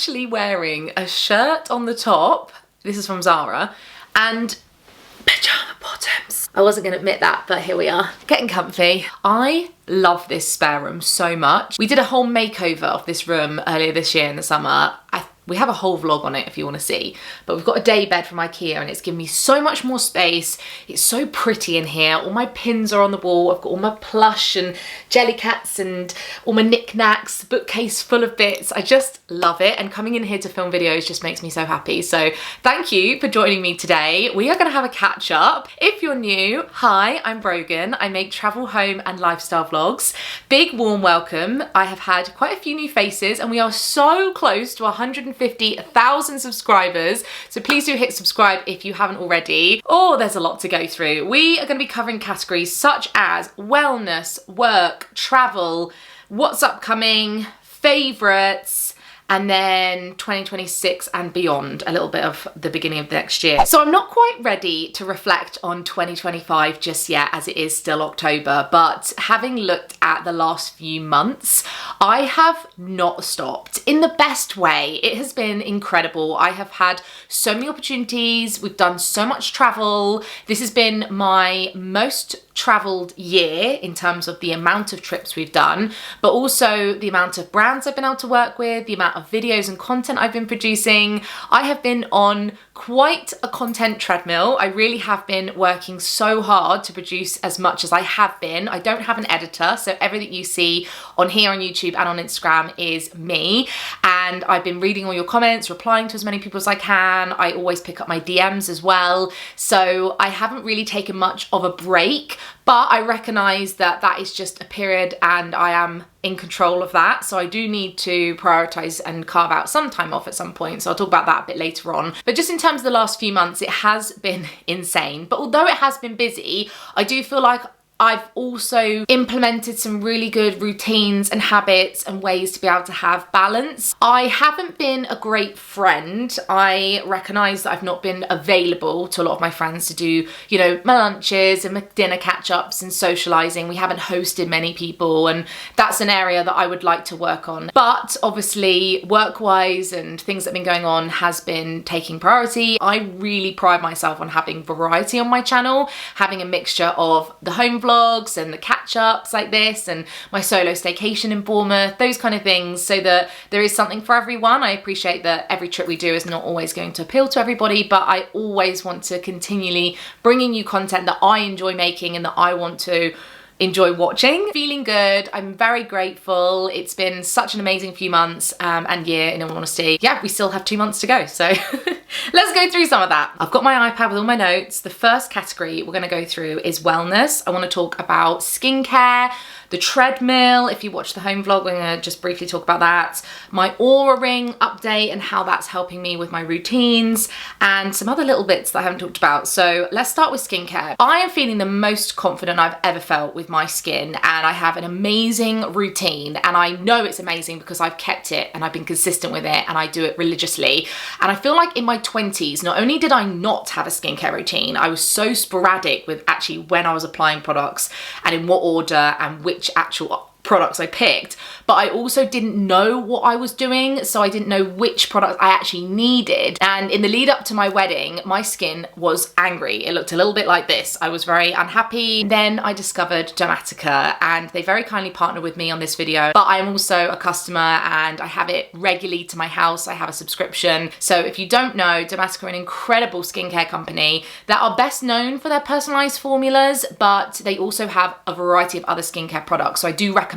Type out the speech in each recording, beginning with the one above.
actually wearing a shirt on the top, this is from Zara, and pyjama bottoms. I wasn't gonna admit that, but here we are, getting comfy. I love this spare room so much. We did a whole makeover of this room earlier this year in the summer. We have a whole vlog on it if you want to see, but we've got a day bed from IKEA and it's given me so much more space. It's so pretty in here. All my pins are on the wall. I've got all my plush and jelly cats and all my knickknacks, bookcase full of bits. I just love it, and coming in here to film videos just makes me so happy. So thank you for joining me today. We are going to have a catch up. If you're new, hi, I'm Brogan. I make travel, home and lifestyle vlogs. Big warm welcome. I have had quite a few new faces and we are so close to 150,000 subscribers, so please do hit subscribe if you haven't already. Oh, there's a lot to go through. We are going to be covering categories such as wellness, work, travel, what's upcoming, favourites, and then 2026 and beyond, a little bit of the beginning of next year. So I'm not quite ready to reflect on 2025 just yet, as it is still October, but having looked at the last few months, I have not stopped in the best way. It has been incredible. I have had so many opportunities. We've done so much travel. This has been my most travelled year in terms of the amount of trips we've done, but also the amount of brands I've been able to work with, the amount of videos and content I've been producing. I have been on quite a content treadmill. I really have been working so hard to produce as much as I have been. I don't have an editor, so everything you see on here on YouTube and on Instagram is me. And I've been reading all your comments, replying to as many people as I can. I always pick up my DMs as well. So I haven't really taken much of a break, but I recognise that that is just a period and I am in control of that. So I do need to prioritise and carve out some time off at some point. So I'll talk about that a bit later on. But just in terms of the last few months, it has been insane. But although it has been busy, I do feel like I've also implemented some really good routines and habits and ways to be able to have balance. I haven't been a great friend. I recognise that I've not been available to a lot of my friends to do, you know, my lunches and my dinner catch-ups and socialising. We haven't hosted many people, and that's an area that I would like to work on. But obviously, work-wise and things that have been going on has been taking priority. I really pride myself on having variety on my channel, having a mixture of the home vlogs and the catch-ups like this and my solo staycation in Bournemouth, those kind of things, so that there is something for everyone. I appreciate that every trip we do is not always going to appeal to everybody, but I always want to continually bring in you content that I enjoy making and that I want to enjoy watching. Feeling good. I'm very grateful. It's been such an amazing few months and year, in all honesty. Yeah, we still have 2 months to go, so let's go through some of that. I've got my iPad with all my notes. The first category we're going to go through is wellness. I want to talk about skincare, the treadmill. If you watch the home vlog, we're going to just briefly talk about that. My Aura Ring update and how that's helping me with my routines, and some other little bits that I haven't talked about. So let's start with skincare. I am feeling the most confident I've ever felt with my skin, and I have an amazing routine, and I know it's amazing because I've kept it and I've been consistent with it and I do it religiously. And I feel like in my 20s, not only did I not have a skincare routine, I was so sporadic with actually when I was applying products and in what order and which actual products I picked, but I also didn't know what I was doing, so I didn't know which products I actually needed. And in the lead up to my wedding, my skin was angry. It looked a little bit like this. I was very unhappy. Then I discovered Dermatica, and they very kindly partnered with me on this video, but I'm also a customer and I have it regularly to my house. I have a subscription. So if you don't know, Dermatica are an incredible skincare company that are best known for their personalized formulas, but they also have a variety of other skincare products. So I do recommend,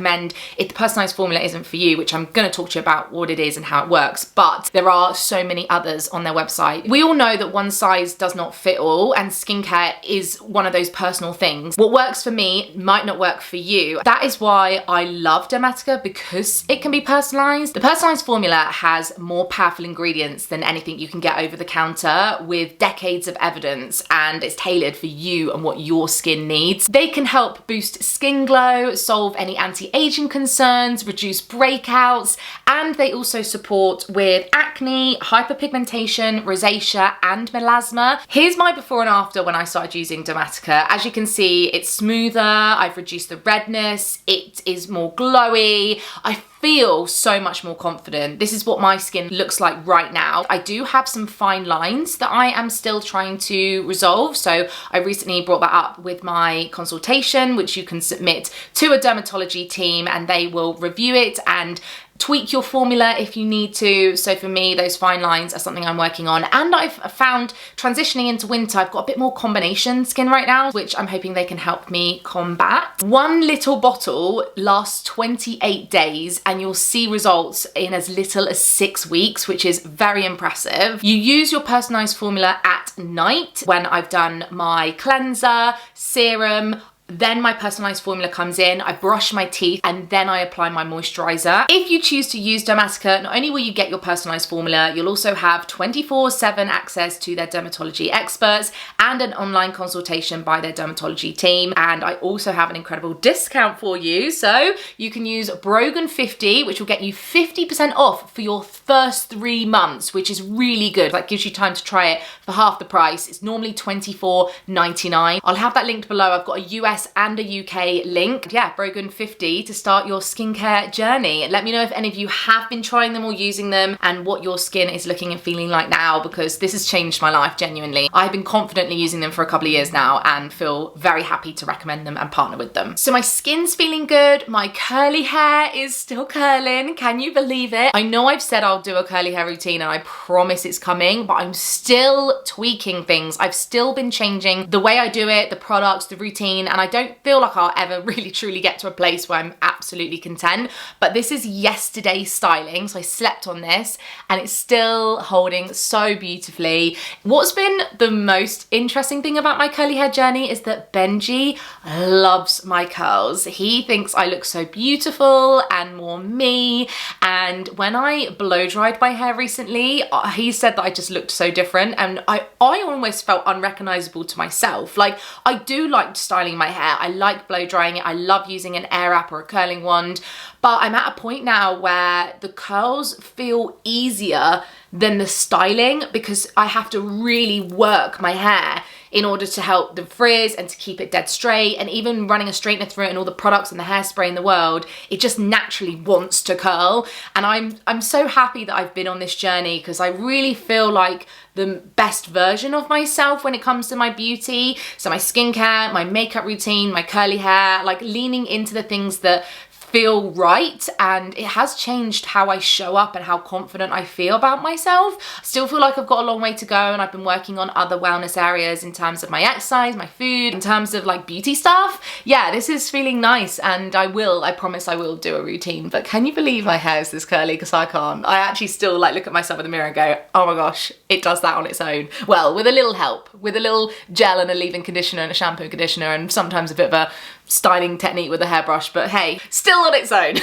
if the personalized formula isn't for you, which I'm going to talk to you about what it is and how it works, but there are so many others on their website. We all know that one size does not fit all, and skincare is one of those personal things. What works for me might not work for you. That is why I love Dermatica, because it can be personalized. The personalized formula has more powerful ingredients than anything you can get over the counter, with decades of evidence, and it's tailored for you and what your skin needs. They can help boost skin glow, solve any anti-aging concerns, reduce breakouts, and they also support with acne, hyperpigmentation, rosacea, and melasma. Here's my before and after when I started using Dermatica. As you can see, it's smoother, I've reduced the redness, it is more glowy, I feel so much more confident. This is what my skin looks like right now. I do have some fine lines that I am still trying to resolve. So I recently brought that up with my consultation, which you can submit to a dermatology team and they will review it and tweak your formula if you need to. So for me, those fine lines are something I'm working on. And I've found transitioning into winter, I've got a bit more combination skin right now, which I'm hoping they can help me combat. One little bottle lasts 28 days and you'll see results in as little as 6 weeks, which is very impressive. You use your personalized formula at night when I've done my cleanser, serum, then my personalized formula comes in, I brush my teeth, and then I apply my moisturizer. If you choose to use Dermatica, not only will you get your personalized formula, you'll also have 24/7 access to their dermatology experts and an online consultation by their dermatology team. And I also have an incredible discount for you. So you can use Brogan50, which will get you 50% off for your first 3 months, which is really good. That gives you time to try it for half the price. It's normally $24.99. I'll have that linked below. I've got a US and a UK link. Yeah, Brogan50 to start your skincare journey. Let me know if any of you have been trying them or using them and what your skin is looking and feeling like now, because this has changed my life genuinely. I've been confidently using them for a couple of years now and feel very happy to recommend them and partner with them. So my skin's feeling good. My curly hair is still curling. Can you believe it? I know I've said I'll do a curly hair routine and I promise it's coming, but I'm still tweaking things. I've still been changing the way I do it, the products, the routine, and I don't feel like I'll ever really truly get to a place where I'm absolutely content. But this is yesterday's styling, so I slept on this and it's still holding so beautifully. What's been the most interesting thing about my curly hair journey is that Benji loves my curls. He thinks I look so beautiful and more me, and when I blow dried my hair recently, he said that I just looked so different, and I almost felt unrecognizable to myself. Like, I do like styling my hair, I like blow drying it, I love using an air wrap or a curling wand, but I'm at a point now where the curls feel easier than the styling because I have to really work my hair in order to help the frizz and to keep it dead straight. And even running a straightener through it and all the products and the hairspray in the world, it just naturally wants to curl. And I'm so happy that I've been on this journey because I really feel like the best version of myself when it comes to my beauty. So my skincare, my makeup routine, my curly hair, like leaning into the things that feel right, and it has changed how I show up and how confident I feel about myself. I still feel like I've got a long way to go, and I've been working on other wellness areas in terms of my exercise, my food, in terms of like beauty stuff. Yeah, this is feeling nice, and I promise I will do a routine. But can you believe my hair is this curly? Because I can't. I actually still like look at myself in the mirror and go, oh my gosh, it does that on its own. Well, with a little help, with a little gel and a leave-in conditioner and a shampoo and conditioner, and sometimes a bit of a styling technique with a hairbrush, but hey, still on its own.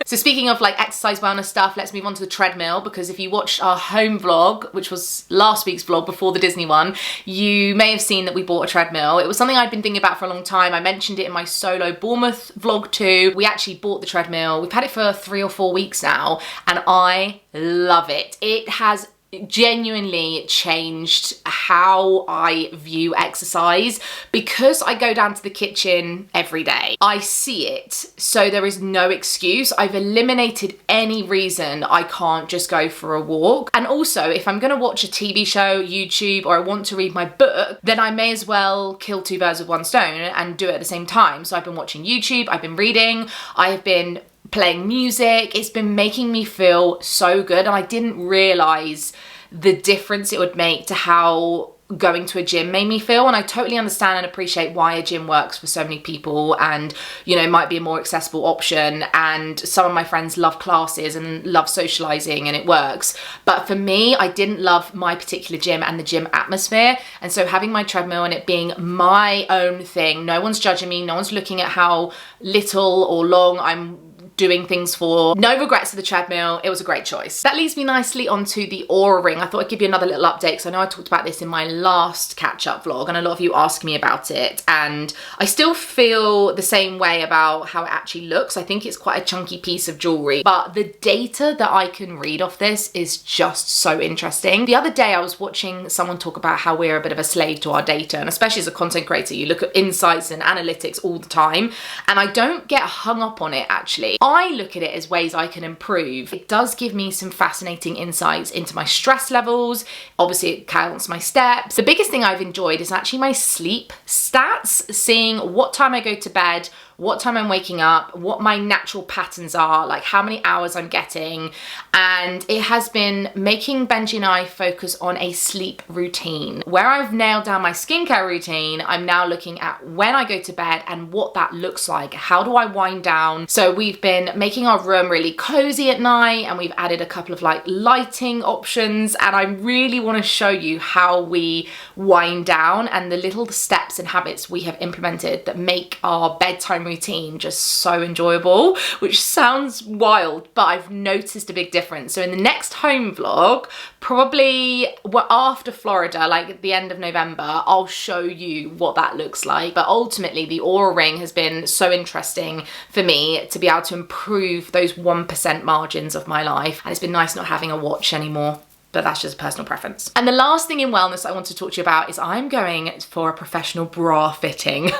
So speaking of like exercise wellness stuff, let's move on to the treadmill, because if you watched our home vlog, which was last week's vlog before the Disney one, you may have seen that we bought a treadmill. It was something I'd been thinking about for a long time. I mentioned it in my solo Bournemouth vlog too. We actually bought the treadmill. We've had it for 3 or 4 weeks now, and I love it. It has genuinely changed how I view exercise because I go down to the kitchen every day. I see it, so there is no excuse. I've eliminated any reason I can't just go for a walk. And also, if I'm gonna watch a TV show, YouTube, or I want to read my book, then I may as well kill 2 birds with 1 stone and do it at the same time. So I've been watching YouTube, I've been reading, I have been playing music. It's been making me feel so good, and I didn't realize the difference it would make to how going to a gym made me feel. And I totally understand and appreciate why a gym works for so many people, and you know, might be a more accessible option, and some of my friends love classes and love socializing and it works. But for me, I didn't love my particular gym and the gym atmosphere, and so having my treadmill and it being my own thing, no one's judging me, no one's looking at how little or long I'm doing things for. No regrets to the treadmill. It was a great choice. That leads me nicely onto the Aura Ring. I thought I'd give you another little update because I know I talked about this in my last catch-up vlog and a lot of you asked me about it, and I still feel the same way about how it actually looks. I think it's quite a chunky piece of jewelry, but the data that I can read off this is just so interesting. The other day I was watching someone talk about how we're a bit of a slave to our data, and especially as a content creator, you look at insights and analytics all the time, and I don't get hung up on it actually. I look at it as ways I can improve. It does give me some fascinating insights into my stress levels. Obviously it counts my steps. The biggest thing I've enjoyed is actually my sleep stats, seeing what time I go to bed, what time I'm waking up, what my natural patterns are, like how many hours I'm getting. And it has been making Benji and I focus on a sleep routine. Where I've nailed down my skincare routine, I'm now looking at when I go to bed and what that looks like. How do I wind down? So we've been making our room really cozy at night, and we've added a couple of like lighting options, and I really want to show you how we wind down and the little steps and habits we have implemented that make our bedtime routine just so enjoyable, which sounds wild, but I've noticed a big difference. So in the next home vlog, probably after Florida, like at the end of November, I'll show you what that looks like. But ultimately the Aura Ring has been so interesting for me to be able to improve those 1% margins of my life, and it's been nice not having a watch anymore. But that's just a personal preference. And the last thing in wellness I want to talk to you about is I'm going for a professional bra fitting.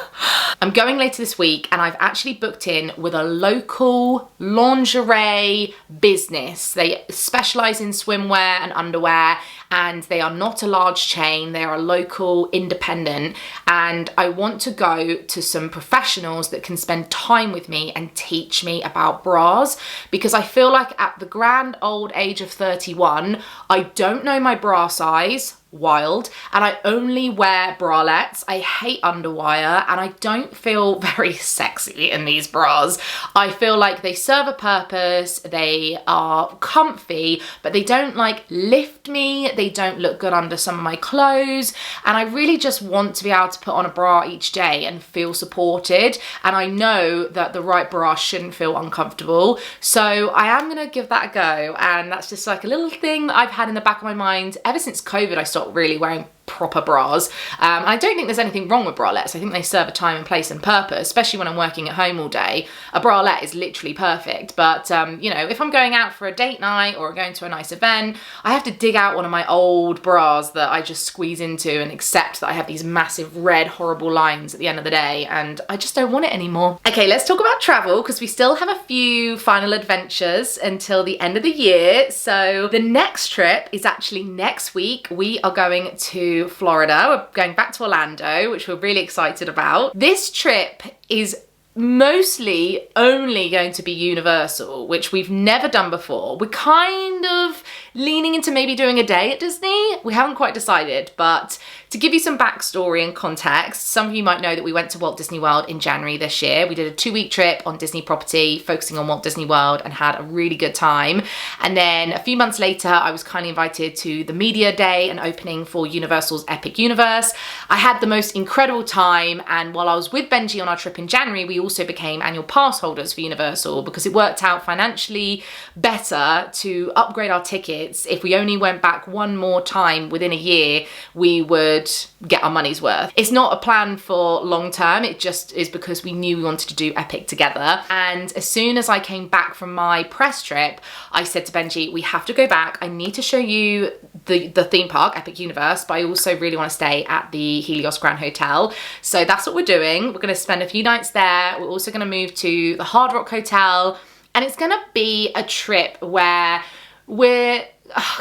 I'm going later this week, and I've actually booked in with a local lingerie business. They specialize in swimwear and underwear, and they are not a large chain. They are a local independent, and I want to go to some professionals that can spend time with me and teach me about bras, because I feel like at the grand old age of 31, I don't know my bra size. Wild. And I only wear bralettes. I hate underwire, and I don't feel very sexy in these bras. I feel like they serve a purpose, they are comfy, but they don't like lift me, they don't look good under some of my clothes, and I really just want to be able to put on a bra each day and feel supported. And I know that the right bra shouldn't feel uncomfortable, so I am gonna give that a go. And that's just like a little thing that I've had in the back of my mind ever since COVID. I stopped really wearing proper bras. I don't think there's anything wrong with bralettes. I think they serve a time and place and purpose, especially when I'm working at home all day. A bralette is literally perfect. But, you know, if I'm going out for a date night or going to a nice event, I have to dig out one of my old bras that I just squeeze into and accept that I have these massive red horrible lines at the end of the day, and I just don't want it anymore. Okay, let's talk about travel, because we still have a few final adventures until the end of the year. So the next trip is actually next week. We are going to Florida. We're going back to Orlando, which we're really excited about. This trip is mostly only going to be Universal, which we've never done before. We're kind of leaning into maybe doing a day at Disney. We haven't quite decided, but to give you some backstory and context, some of you might know that we went to Walt Disney World in January this year. We did a 2-week trip on Disney property, focusing on Walt Disney World, and had a really good time. And then a few months later, I was kindly invited to the media day and opening for Universal's Epic Universe. I had the most incredible time, and while I was with Benji on our trip in January, we also became annual pass holders for Universal, because it worked out financially better to upgrade our tickets. If we only went back one more time within a year, we would get our money's worth. It's not a plan for long term, it just is because we knew we wanted to do Epic together. And as soon as I came back from my press trip, I said to Benji, we have to go back. I need to show you the theme park, Epic Universe, but I also really want to stay at the Helios Grand Hotel. So that's what we're doing. We're going to spend a few nights there. We're also going to move to the Hard Rock Hotel, and it's going to be a trip where we're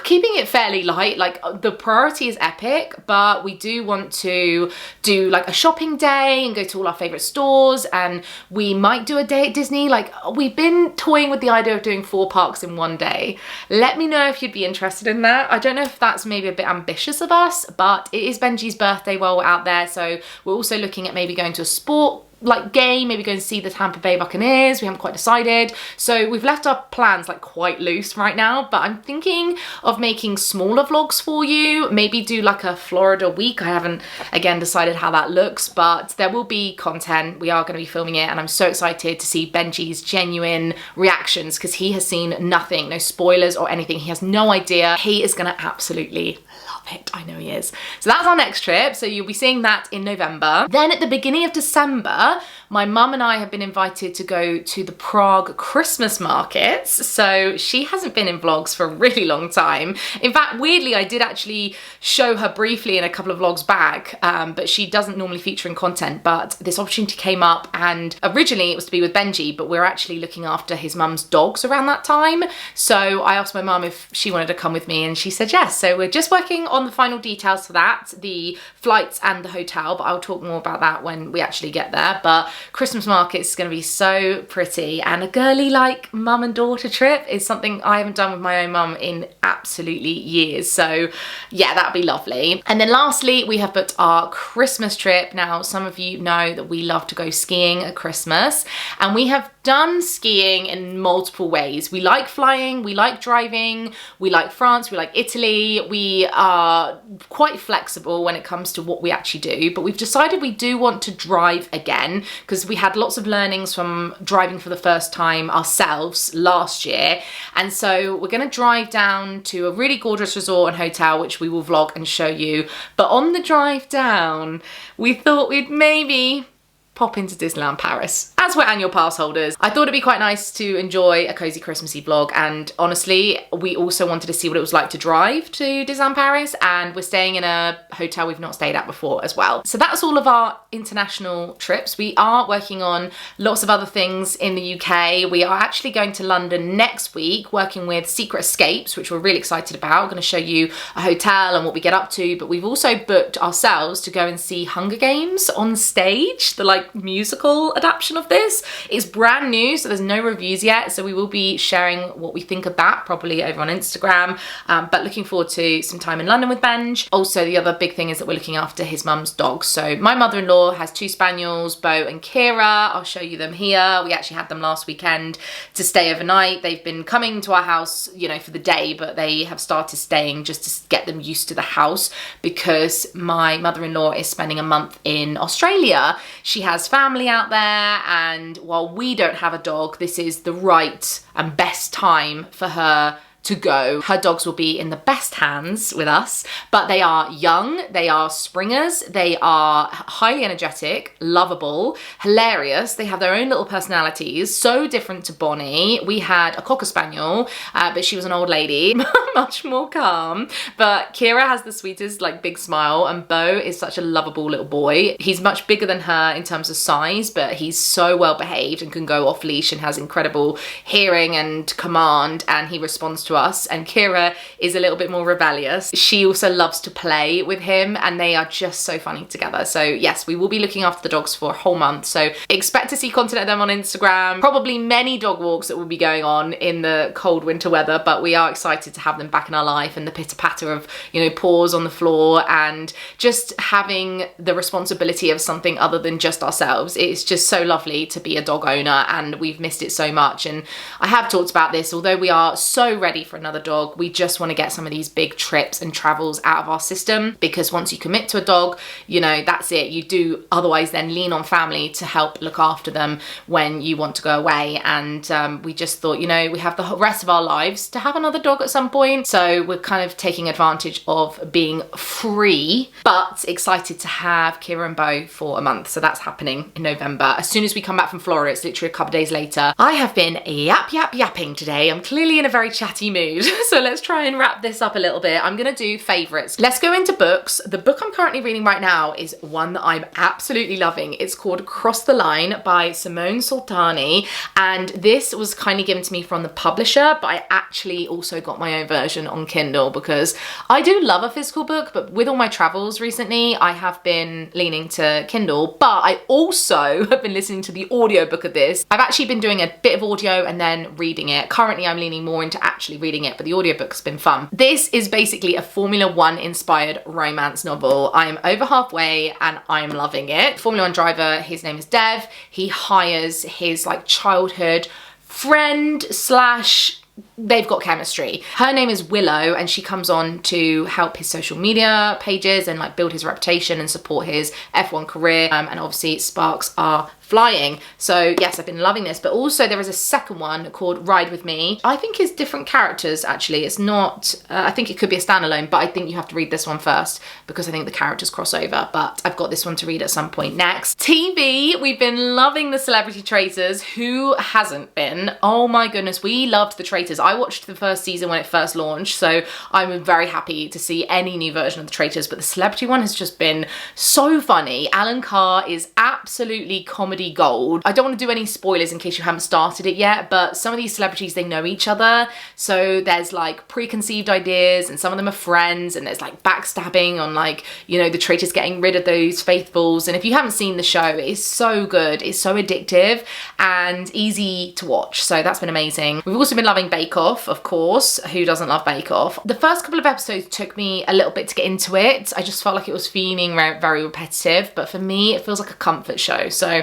keeping it fairly light. Like, the priority is Epic, but we do want to do like a shopping day and go to all our favorite stores, and we might do a day at Disney. Like, we've been toying with the idea of doing 4 parks in one day. Let me know if you'd be interested in that. I don't know if that's maybe a bit ambitious of us, but it is Benji's birthday while we're out there, so we're also looking at maybe going to a sport like game, maybe go and see the Tampa Bay Buccaneers. We haven't quite decided. So we've left our plans like quite loose right now, but I'm thinking of making smaller vlogs for you. Maybe do like a Florida week. I haven't, again, decided how that looks, but there will be content. We are going to be filming it, and I'm so excited to see Benji's genuine reactions, because he has seen nothing, no spoilers or anything. He has no idea. He is going to absolutely love it. I know he is. So that's our next trip. So you'll be seeing that in November. Then at the beginning of December, However, my mum and I have been invited to go to the Prague Christmas markets, so she hasn't been in vlogs for a really long time. In fact, weirdly, I did actually show her briefly in a couple of vlogs back, but she doesn't normally feature in content, but this opportunity came up, and originally it was to be with Benji, but we're actually looking after his mum's dogs around that time. So I asked my mum if she wanted to come with me, and she said yes. So we're just working on the final details for that, the flights and the hotel, but I'll talk more about that when we actually get there. But Christmas market is going to be so pretty, and a girly like mum and daughter trip is something I haven't done with my own mum in absolutely years. So yeah, that'd be lovely. And then lastly, we have booked our Christmas trip. Now, some of you know that we love to go skiing at Christmas, and we have done skiing in multiple ways. We like flying, we like driving, we like France, we like Italy. We are quite flexible when it comes to what we actually do, but we've decided we do want to drive again because we had lots of learnings from driving for the first time ourselves last year. And so we're going to drive down to a really gorgeous resort and hotel, which we will vlog and show you. But on the drive down, we thought we'd maybe pop into Disneyland Paris. As we're annual pass holders, I thought it'd be quite nice to enjoy a cozy Christmassy vlog, and honestly, we also wanted to see what it was like to drive to Disneyland Paris, and we're staying in a hotel we've not stayed at before as well. So that's all of our international trips. We are working on lots of other things in the UK. We are actually going to London next week, working with Secret Escapes, which we're really excited about. I'm going to show you a hotel and what we get up to, but we've also booked ourselves to go and see Hunger Games on stage, the musical adaptation of this. It's brand new, so there's no reviews yet, so we will be sharing what we think of that probably over on Instagram, but looking forward to some time in London with Benj. Also, the other big thing is that we're looking after his mum's dogs. So my mother-in-law has 2 spaniels, Bo and Kira. I'll show you them here. We actually had them last weekend to stay overnight. They've been coming to our house, you know, for the day, but they have started staying just to get them used to the house because my mother-in-law is spending a month in Australia. She has family out there, and while we don't have a dog, this is the right and best time for her to go. Her dogs will be in the best hands with us, but they are young, they are springers, they are highly energetic, lovable, hilarious. They have their own little personalities, so different to Bonnie. We had a Cocker Spaniel, but she was an old lady, much more calm. But Kira has the sweetest, big smile, and Bo is such a lovable little boy. He's much bigger than her in terms of size, but he's so well behaved and can go off leash and has incredible hearing and command, and he responds to us. And Kira is a little bit more rebellious. She also loves to play with him, and they are just so funny together. So yes, we will be looking after the dogs for a whole month, so expect to see content of them on Instagram. Probably many dog walks that will be going on in the cold winter weather, but we are excited to have them back in our life, and the pitter patter of, you know, paws on the floor, and just having the responsibility of something other than just ourselves. It's just so lovely to be a dog owner, and we've missed it so much. And I have talked about this, although we are so ready for another dog, we just want to get some of these big trips and travels out of our system, because once you commit to a dog, you know, that's it. You do otherwise then lean on family to help look after them when you want to go away. And we just thought, you know, we have the rest of our lives to have another dog at some point, so we're kind of taking advantage of being free, but excited to have Kira and Bo for a month. So that's happening in November. As soon as we come back from Florida, it's literally a couple of days later. I have been yapping today. I'm clearly in a very chatty mood. So let's try and wrap this up a little bit. I'm gonna do favorites. Let's go into books. The book I'm currently reading right now is one that I'm absolutely loving. It's called Cross the Line by Simone Sultani, and this was kindly given to me from the publisher, but I actually also got my own version on Kindle because I do love a physical book, but with all my travels recently, I have been leaning to Kindle, but I also have been listening to the audiobook of this. I've actually been doing a bit of audio and then reading it. Currently, I'm leaning more into actually reading it, but the audiobook's been fun. This is basically a Formula One inspired romance novel. I'm over halfway and I'm loving it. Formula One driver, his name is Dev. He hires his childhood friend slash they've got chemistry. Her name is Willow, and she comes on to help his social media pages and like build his reputation and support his F1 career. And obviously sparks are flying. So yes, I've been loving this, but also there is a second one called Ride With Me. I think it's different characters actually. It's not, I think it could be a standalone, but I think you have to read this one first because I think the characters cross over, but I've got this one to read at some point next. TV, we've been loving the Celebrity Traitors. Who hasn't been? Oh my goodness, we loved the Traitors. I watched the first season when it first launched, so I'm very happy to see any new version of the Traitors, but the Celebrity one has just been so funny. Alan Carr is absolutely comedy gold. I don't want to do any spoilers in case you haven't started it yet, but some of these celebrities, they know each other, so there's like preconceived ideas and some of them are friends, and there's like backstabbing on like, you know, the traitors getting rid of those faithfuls. And if you haven't seen the show, it's so good, it's so addictive and easy to watch, so that's been amazing. We've also been loving Bake Off, of course. Who doesn't love Bake Off? The first couple of episodes took me a little bit to get into it. I just felt like it was feeling very repetitive, but for me it feels like a comfort show, so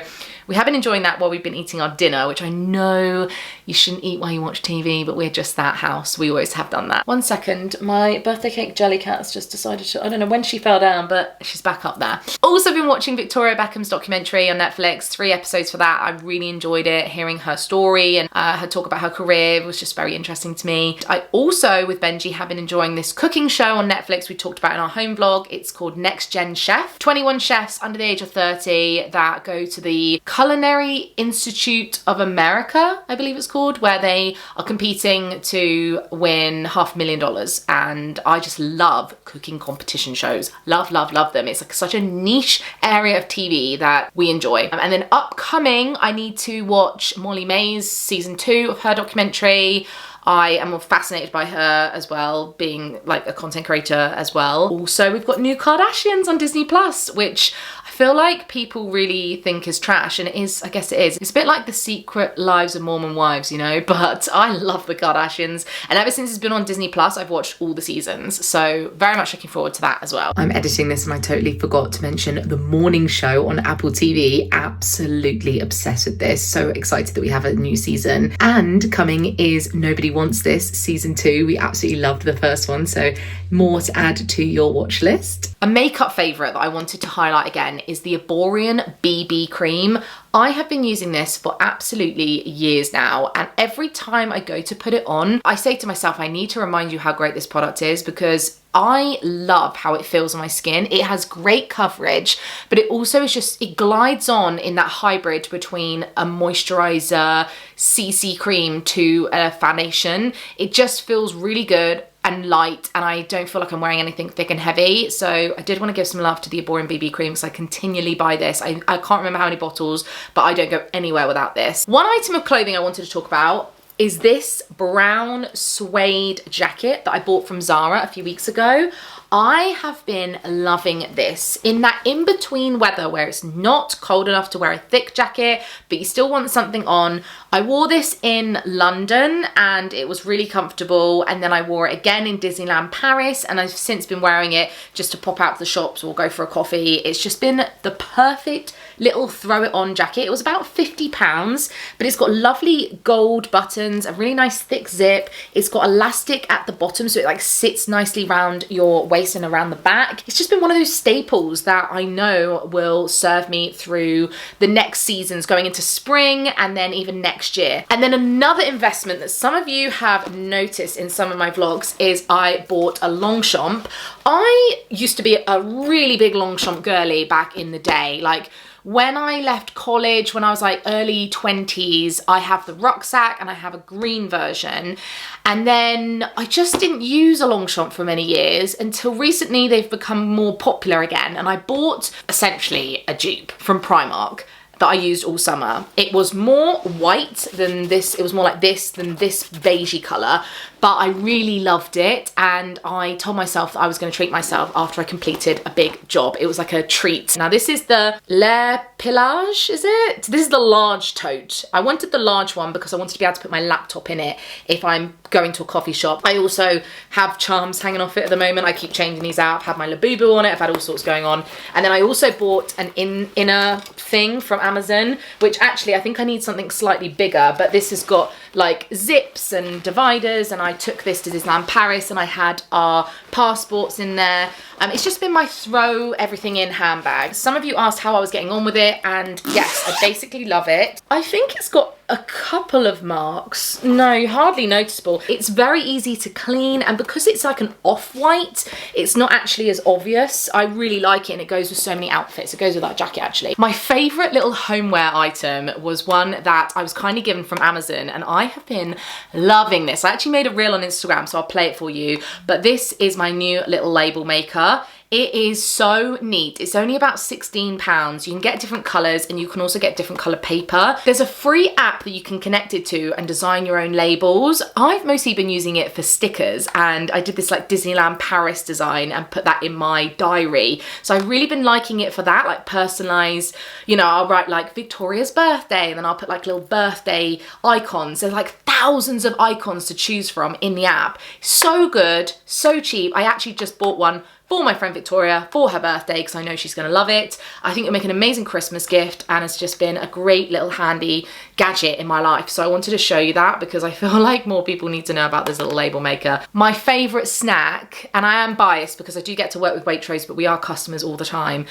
we have been enjoying that while we've been eating our dinner, which I know you shouldn't eat while you watch TV, but we're just that house. We always have done that. One second, my birthday cake Jellycat's just decided to, I don't know when she fell down, but she's back up there. Also been watching Victoria Beckham's documentary on Netflix, 3 episodes for that. I really enjoyed it, hearing her story and her talk about her career was just very interesting to me. I also, with Benji, have been enjoying this cooking show on Netflix we talked about in our home vlog. It's called Next Gen Chef. 21 chefs under the age of 30 that go to the Culinary Institute of America, I believe it's called, where they are competing to win $500,000. And I just love cooking competition shows. Love them. It's like such a niche area of TV that we enjoy. And then upcoming, I need to watch Molly May's season 2 of her documentary. I am fascinated by her as well, being like a content creator as well. Also, we've got New Kardashians on Disney Plus, which I feel like people really think is trash, and it is, I guess it is. It's a bit like The Secret Lives of Mormon Wives, you know, but I love the Kardashians, and ever since it's been on Disney Plus, I've watched all the seasons, so very much looking forward to that as well. I'm editing this and I totally forgot to mention The Morning Show on Apple TV. Absolutely obsessed with this. So excited that we have a new season. And coming is Nobody Wants This season 2. We absolutely loved the first one, so more to add to your watch list. A makeup favourite that I wanted to highlight again is the Aborian BB cream. I have been using this for absolutely years now, and every time I go to put it on, I say to myself, I need to remind you how great this product is, because I love how it feels on my skin. It has great coverage, but it also is just, it glides on in that hybrid between a moisturizer CC cream to a foundation. It just feels really good and light, and I don't feel like I'm wearing anything thick and heavy. So I did want to give some love to the Aborian BB cream because I continually buy this. I can't remember how many bottles, but I don't go anywhere without this. One item of clothing I wanted to talk about is this brown suede jacket that I bought from Zara a few weeks ago. I have been loving this in that in-between weather where it's not cold enough to wear a thick jacket, but you still want something on. I wore this in London and it was really comfortable, and then I wore it again in Disneyland Paris, and I've since been wearing it just to pop out to the shops or go for a coffee. It's just been the perfect little throw it on jacket. It was about £50, but it's got lovely gold buttons, a really nice thick zip. It's got elastic at the bottom, so it like sits nicely around your waist and around the back. It's just been one of those staples that I know will serve me through the next seasons, going into spring and then even next year. And then another investment that some of you have noticed in some of my vlogs is I bought a Longchamp. I used to be a really big Longchamp girly back in the day. Like, when I left college, when I was like early 20s, I have the rucksack and I have a green version. And then I just didn't use a Longchamp for many years until recently they've become more popular again. And I bought essentially a dupe from Primark that I used all summer. It was more white than this, it was more like this than this beigey colour, but I really loved it, and I told myself that I was going to treat myself after I completed a big job. It was like a treat. Now this is the Le Pillage, is it? This is the large tote. I wanted the large one because I wanted to be able to put my laptop in it if I'm going to a coffee shop. I also have charms hanging off it at the moment. I keep changing these out. I've had my Labubu on it. I've had all sorts going on. And then I also bought an inner thing from Amazon, which actually I think I need something slightly bigger, but this has got like zips and dividers, and I took this to Disneyland Paris and I had our passports in there. It's just been my throw everything in handbag. Some of you asked how I was getting on with it, and yes, I basically love it. I think it's got a couple of marks. No, hardly noticeable. It's very easy to clean, and because it's like an off-white, it's not actually as obvious. I really like it, and it goes with so many outfits. It goes with that jacket actually. My favorite little homeware item was one that I was kindly given from Amazon, and I have been loving this. I actually made a reel on Instagram, so I'll play it for you, but this is my new little label maker. It is so neat. It's only about £16. You can get different colours, and you can also get different colour paper. There's a free app that you can connect it to and design your own labels. I've mostly been using it for stickers, and I did this like Disneyland Paris design and put that in my diary. So I've really been liking it for that, like personalised, you know, I'll write like Victoria's birthday, and then I'll put like little birthday icons. There's like thousands of icons to choose from in the app. So good, so cheap. I actually just bought one for my friend Victoria for her birthday because I know she's going to love it. I think it'll make an amazing Christmas gift, and it's just been a great little handy gadget in my life. So I wanted to show you that because I feel like more people need to know about this little label maker. My favourite snack, and I am biased because I do get to work with Waitrose, but we are customers all the time,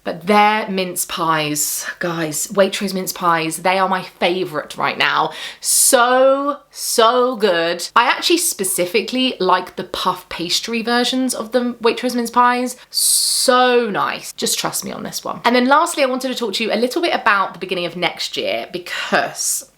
but their mince pies, guys, Waitrose mince pies, they are my favorite right now. So, so good. I actually specifically like the puff pastry versions of the Waitrose mince pies. So nice. Just trust me on this one. And then lastly, I wanted to talk to you a little bit about the beginning of next year, because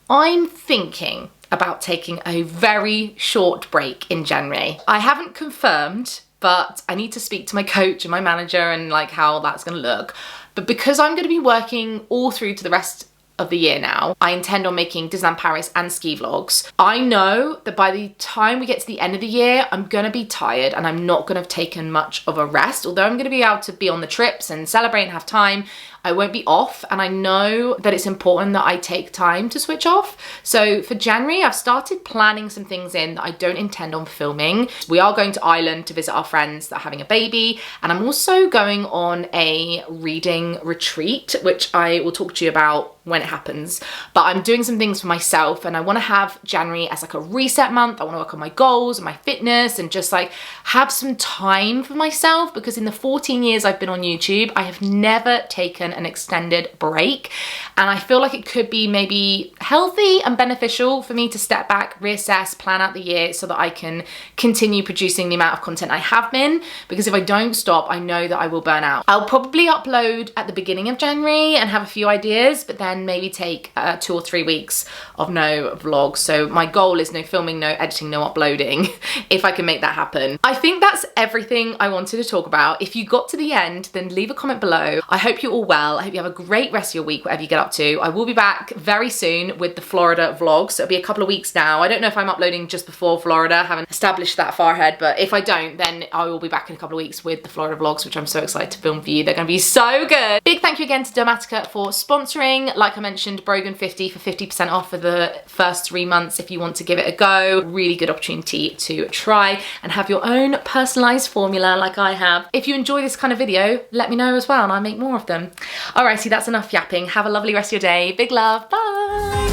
I'm thinking about taking a very short break in January. I haven't confirmed, but I need to speak to my coach and my manager and like how that's gonna look. But because I'm gonna be working all through to the rest of the year now, I intend on making Disneyland Paris and ski vlogs. I know that by the time we get to the end of the year, I'm gonna be tired and I'm not gonna have taken much of a rest. Although I'm gonna be able to be on the trips and celebrate and have time, I won't be off, and I know that it's important that I take time to switch off. So for January, I've started planning some things in that I don't intend on filming. We are going to Ireland to visit our friends that are having a baby, and I'm also going on a reading retreat, which I will talk to you about when it happens. But I'm doing some things for myself, and I want to have January as like a reset month. I want to work on my goals and my fitness and just like have some time for myself, because in the 14 years I've been on YouTube, I have never taken an extended break, and I feel like it could be maybe healthy and beneficial for me to step back, reassess, plan out the year so that I can continue producing the amount of content I have been, because if I don't stop, I know that I will burn out. I'll probably upload at the beginning of January and have a few ideas, but then maybe take 2 or 3 weeks of no vlogs. So my goal is no filming, no editing, no uploading, if I can make that happen. I think that's everything I wanted to talk about. If you got to the end, then leave a comment below. I hope you're all well. I hope you have a great rest of your week, whatever you get up to. I will be back very soon with the Florida vlogs. So it'll be a couple of weeks now. I don't know if I'm uploading just before Florida. I haven't established that far ahead, but if I don't, then I will be back in a couple of weeks with the Florida vlogs, which I'm so excited to film for you. They're gonna be so good. Big thank you again to Dermatica for sponsoring. Like I mentioned, Brogan 50 for 50% off for the first 3 months if you want to give it a go. Really good opportunity to try and have your own personalized formula like I have. If you enjoy this kind of video, let me know as well and I'll make more of them. Alrighty, that's enough yapping. Have a lovely rest of your day. Big love, bye.